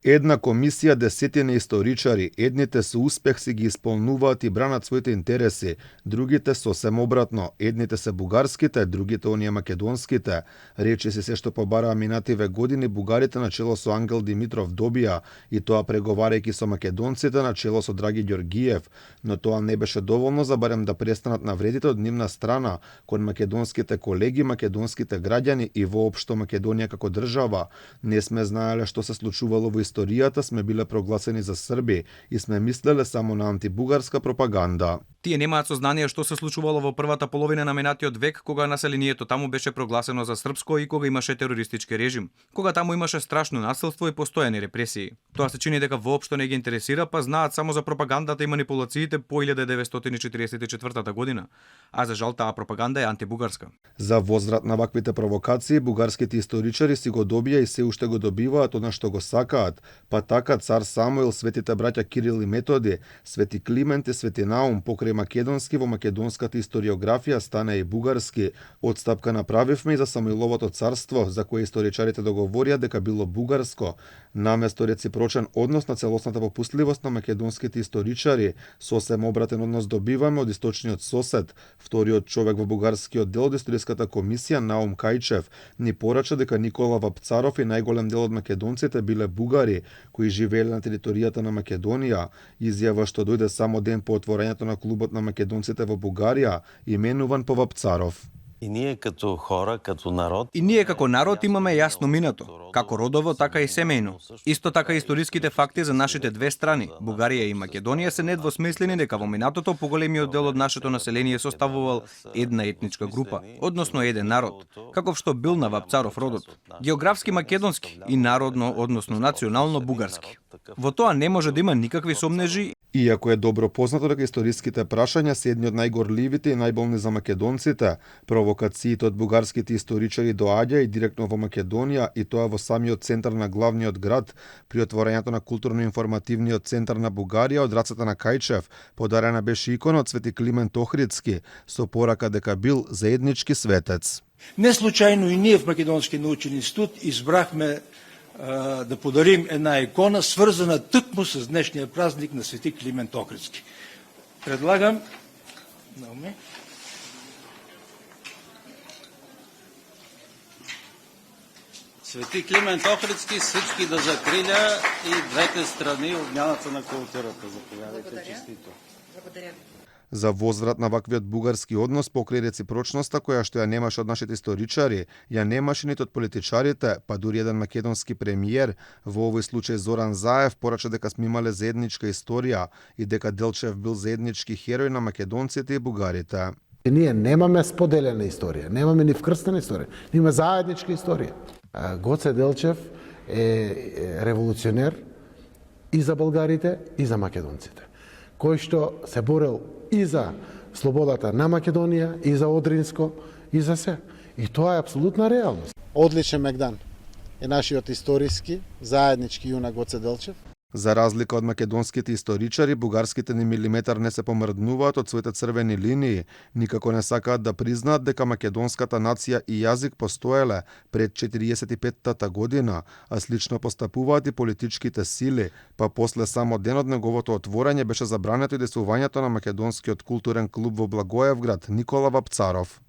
Една комисија десетина историчари, едните со успех си ги исполнуваат и бранат своите интереси, другите сосем обратно, едните се бугарските, другите оние македонските. Речиси се што побараа минативе години бугарите на чело со Ангел Димитров добија, и тоа преговарајќи со македонците на чело со Драги Ѓоргиев, но тоа не беше доволно за барем да престанат навредите од нивна страна кон македонските колеги, македонските граѓани и воопшто Македонија како држава. Не сме знаеле што се случувало во историјата, сме биле прогласени за Срби и сме мислеле само на антибугарска пропаганда. Тие немаат сознание што се случувало во првата половина на минатиот век, кога населението таму беше прогласено за српско и кога имаше терористички режим, кога таму имаше страшно насилство и постојани репресии. Тоа се чини дека воопшто не ги интересира, па знаат само за пропагандата и манипулациите по 1944 година, а за жал таа пропаганда е антибугарска. За возврат на ваквите провокации бугарските историчари си го добија и се уште го добиваат она што го сакаат, па така цар Самуил, светите браќа Кирил и Методи, свети Климент и свети Наум покрај македонски во македонската историографија стана и бугарски. Отстапка направивме и за Самуиловото царство, за кое историчарите договорија дека било бугарско. Наместо реципрочен однос на целосната попустливост на македонските историчари, сосем обратен однос добиваме од источниот сосед. Вториот човек во бугарскиот дел од историската комисија, Наум Кајчев, ни порача дека Никола Вапцаров и најголем дел од македонците биле бугари, кои живееле на територијата на Македонија, изјава што дојде само ден по отворањето на клубот на македонците во Бугарија, именуван по Вапцаров. И ние като хора, като народ... И ние како народ имаме јасно минато, како родово, така и семејно. Исто така историските факти за нашите две страни, Бугарија и Македонија, се недвосмислени дека во минатото поголемиот дел од нашето население составувал една етничка група, односно еден народ, каков што бил на Вапцаров родот. Географски македонски и народно, односно национално бугарски. Во тоа не може да има никакви сомнежи. Иако е добро познато дека историските прашања се едни од најгорливите и најболни за македонците, провокациите од бугарските историчари доаѓа и директно во Македонија, и тоа во самиот центар на главниот град, при отворањето на културно-информативниот центар на Бугарија од рацете на Кајчев. Подарена беше икона од свети Климент Охридски, со порака дека бил заеднички светец. Не случајно и ние в Македонски научен институт избрахме да подарим една икона, сврзана тъкмо с днешния празник на свети Климент Охридски. Предлагам Свети Климент Охридски, всички да закриля и двете страни обмяната на културата. Заповядайте, честито. Благодаря. За возврат на ваквиот бугарски однос покрај реципрочноста која што ја немаше од нашите историчари, ја немаше ниту од политичарите, па дури еден македонски премиер, во овој случај Зоран Заев, порача дека сме имале заедничка историја и дека Делчев бил заеднички херој на македонците и бугарите. Ние немаме споделена историја, немаме ни вкрстена историја, имаме заедничка историја. Гоце Делчев е револуционер и за българите и за македонците, кој што се борел и за слободата на Македонија, и за Одринско, и за се. И тоа е апсолутна реалност. Одличен мегдан е нашиот историски, заеднички јунак Гоце Делчев. За разлика од македонските историчари, бугарските ни милиметар не се помрднуваат од своите црвени линии, никако не сакаат да признаат дека македонската нација и јазик постоеле пред 45-та година, а слично постапуваат и политичките сили, па после само ден од неговото отворање беше забрането и действувањето на македонскиот културен клуб во Благоевград Никола Вапцаров.